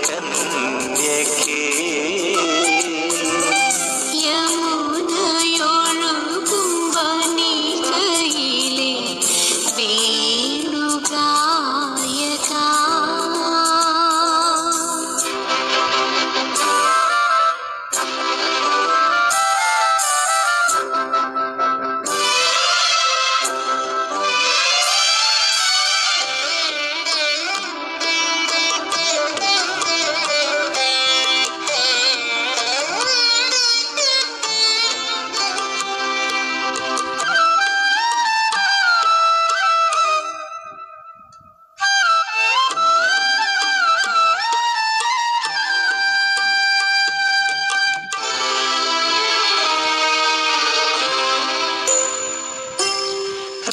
കന്യകേ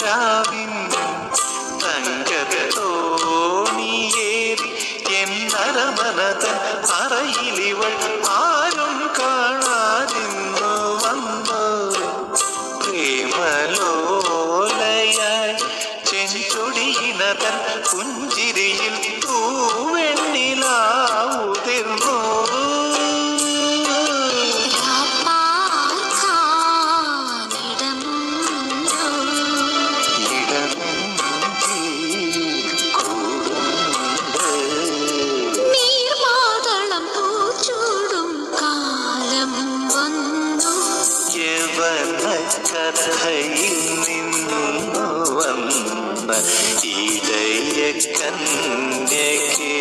രാവിൻ തങ്കത്തോണിയേറി എന്നരമനതൻ അറയിലിവൾ ആരും കാണാതിന്നു വന്നു പ്രേമലോലയായി ചെഞ്ചൊടിയിനതൻ പുഞ്ചിരിയിൽ തൂവെണ്ണിലാവുതിർന്നു കഥയിൽ നിന്നു വന്ന ഇടയ കന്യകേ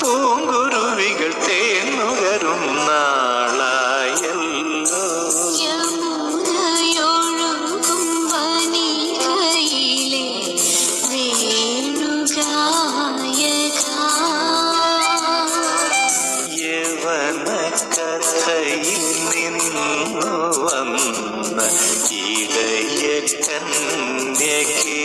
പൂങ്കുരുവികൾ തേന്നുകരും നാളായല്ലോ യമുനയൊഴുകും വനികയിലെ വേണുഗായക യവന കഥയിൽ നിന്നു വന്ന ഇടയ കന്യകേ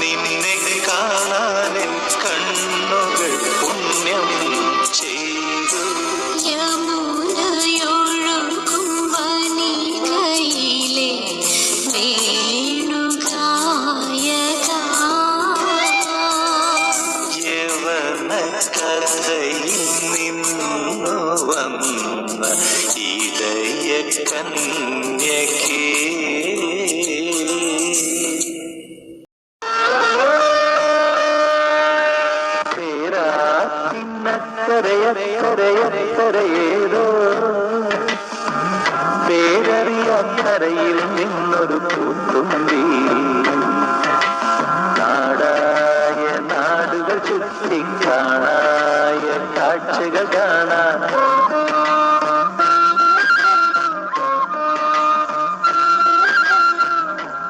നിന്നെ കാണാൻ കണ്ണുകൾ പുണ്യം ചെയ്തു യമുനയൊഴുകും വനികയിലെ വേണുഗായക യവന കഥയിൽ നിന്നു വന്ന ഇടയ കന്യകേ കരയേതോ പേരറിയാക്കരയിൽ നിന്നൊരു പൂത്തുമ്പി നാടായ നാടുകൾ ചുറ്റി കാണായ കാഴ്ചകൾ കാണാൻ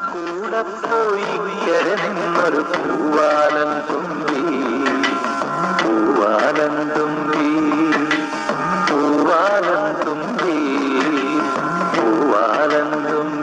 കൂടെ പോയി കര നിന്നൊരു പൂവാലൻ തുമ്പി പൂവാലൻ തുമ്പി പൂവാലൻ തുമ്പി പൂവാലൻ തുമ്പി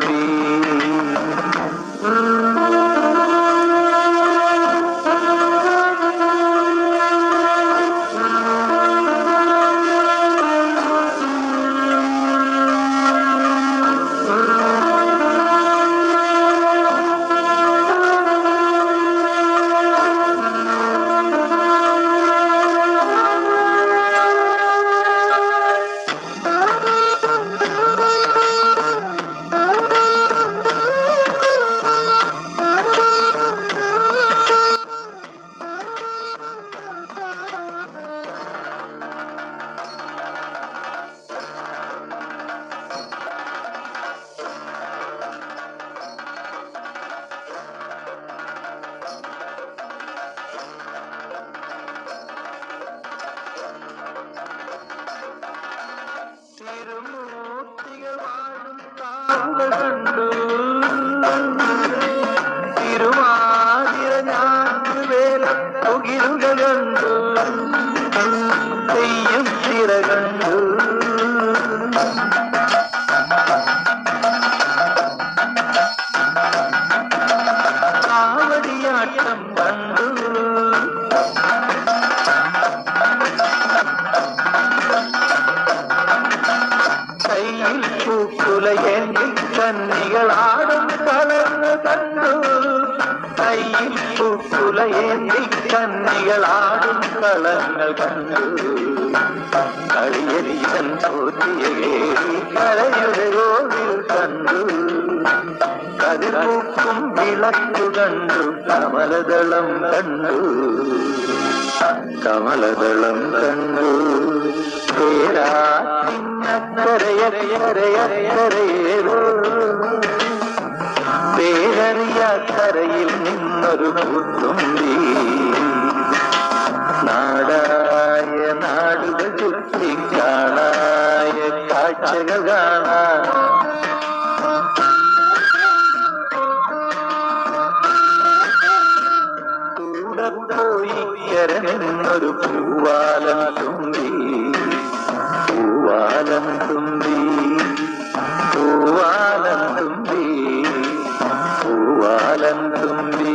കണ്ടു. കാവടിയാട്ടം കണ്ടു. കയ്യിൽ പൂക്കുലയേന്തി കന്നികളാടും കളന്ന് കണ്ടു. കയ്യിൽ പൂക്കുലയേന്തി കന്നികളാടും കളങ്ങൾ കണ്ടു. കളിയലിയൻ പോറ്റിയ കരയുടെ കോവിൽ കണ്ടു. കതിർപ്പൂക്കും വിളക്കു കണ്ടു. കമലദളം കണ്ടു. കമലദളം കണ്ടു. പേരാത്തിനക്കരയക്കരയേതോ പേരറിയ കരയിൽ നിന്നൊരു പൂത്തുമ്പി. നാടായ നാടുകൾ ചുറ്റി കാണായ കാഴ്ചകൾ കാണാൻ കൂടെ പോയി കരമെന്നൊരു പൂവാലം തുമ്പി. പൂവാലം തുമ്പി. പൂവാലം തുമ്പി. പൂവാലം തുമ്പി.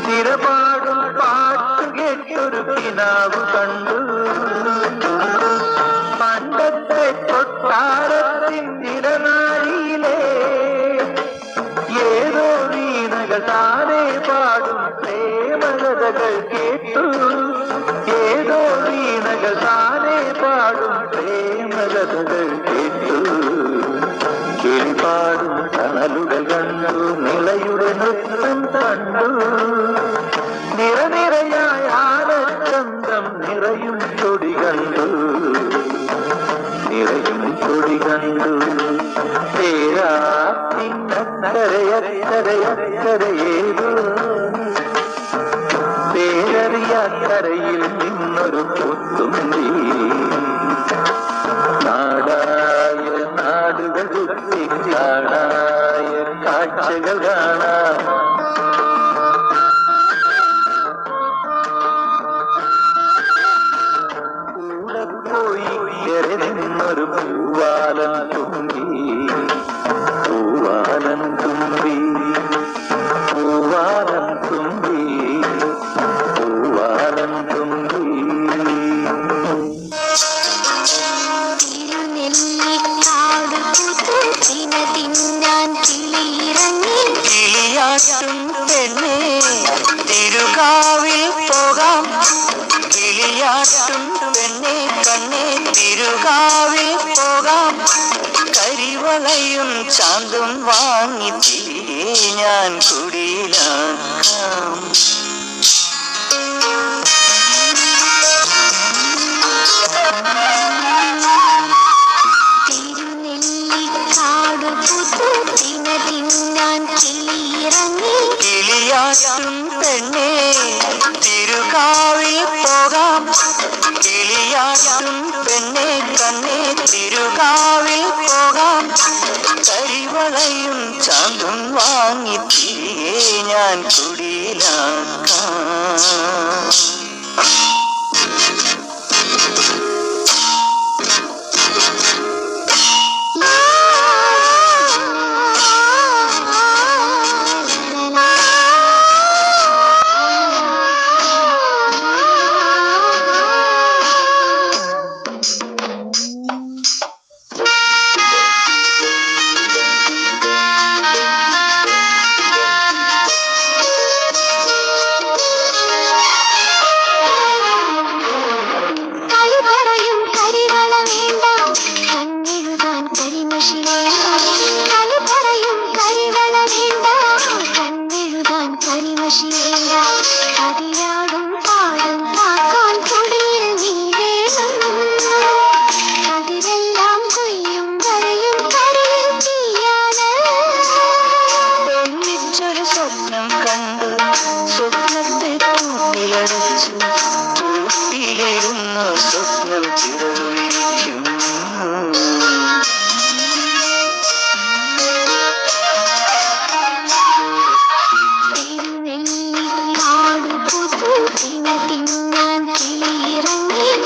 തിരപാടും പാട്ടു കേട്ടൊരു കിനാവ് കണ്ടു. പണ്ടത്തെ കൊട്ടാരത്തിൻ തിരനാഴിയിലെ ഏതോ വീണകൾ താനെ പാടും പ്രേമകഥകൾ കേട്ടു. ഏതോ വീണകൾ താനെ പാടും പ്രേമകഥകൾ കേട്ടു. കിളിപാടും തണലുകൾ കണ്ടു. നിളയുടെ നൃത്തം കണ്ടു. നിറനിരയായ ആനച്ചന്തം നിറയും ചൊടി കണ്ടു. നിറയും ചൊടി കണ്ടു. പേരാത്തിനക്കരയക്കരയേതോ പേരറിയ കരയിൽ നിന്നൊരു പൂത്തുമ്പി. നാടായ നാടുകൾ ചുറ്റി കാണായ കാഴ്ചകൾ കാണാം. കൂടെ പോയി നിന്നൊരു പൂവാലം തുമ്പി. പൂവാലം തുമ്പി. പൂവാലം തുമ്പി. പൂവാലം തുമ്പി. കിളിയാട്ടും പെണ്ണേ തിരുകാവിൽ പോകാം. കിളിയാട്ടും പെണ്ണേ കണ്ണേ തിരുകാവിൽ പോകാം. കരിവളയും ചാന്തും വാങ്ങി തിരികെ ഞാൻ കുടിയിലാക്കാം. കിളിയാട്ടും പെണ്ണേ തിരുകാവിൽ പോകാം. കിളിയാട്ടും പെണ്ണേ കണ്ണേ തിരുകാവിൽ പോകാം. കരിവളയും ചാന്തും വാങ്ങി തിരികെ ഞാൻ കുടിയിലാക്കാം. കരിവശിയേണ്ട അതിരാടും പാടും കാക്കാൻ കുടിയിൽ നീ വേണം അതിരെല്ലാം കൊയ്യും വരയും കരയിൽ തീയാണ് ഒന്നിച്ചൊരു സ്വപ്നം കണ്ടു സ്വപ്നത്തെ കൂട്ടിലടച്ചു കൂട്ടിലിരുന്നു സ്വപ്നം ചിറകുവിരിക്കും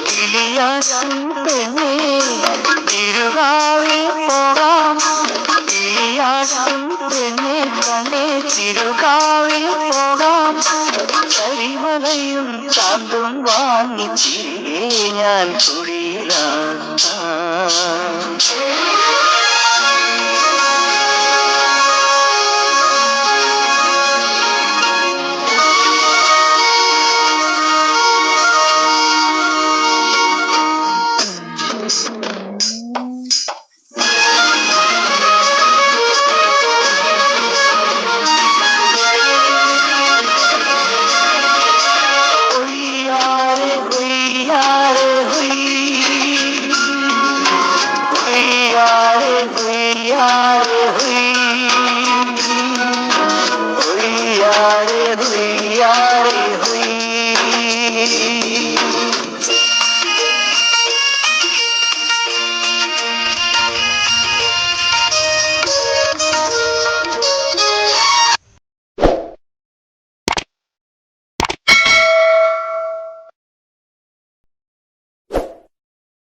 കിളിയാട്ടും പെണ്ണേ തിരുകാവിൽ പോകാം കിളിയാട്ടും പെണ്ണേ കണ്ണേ തിരുകാവിൽ പോകാം കരിമലയും ചാന്തും വാങ്ങി തിരികെ ഞാൻ കുടിയിലാം Yare,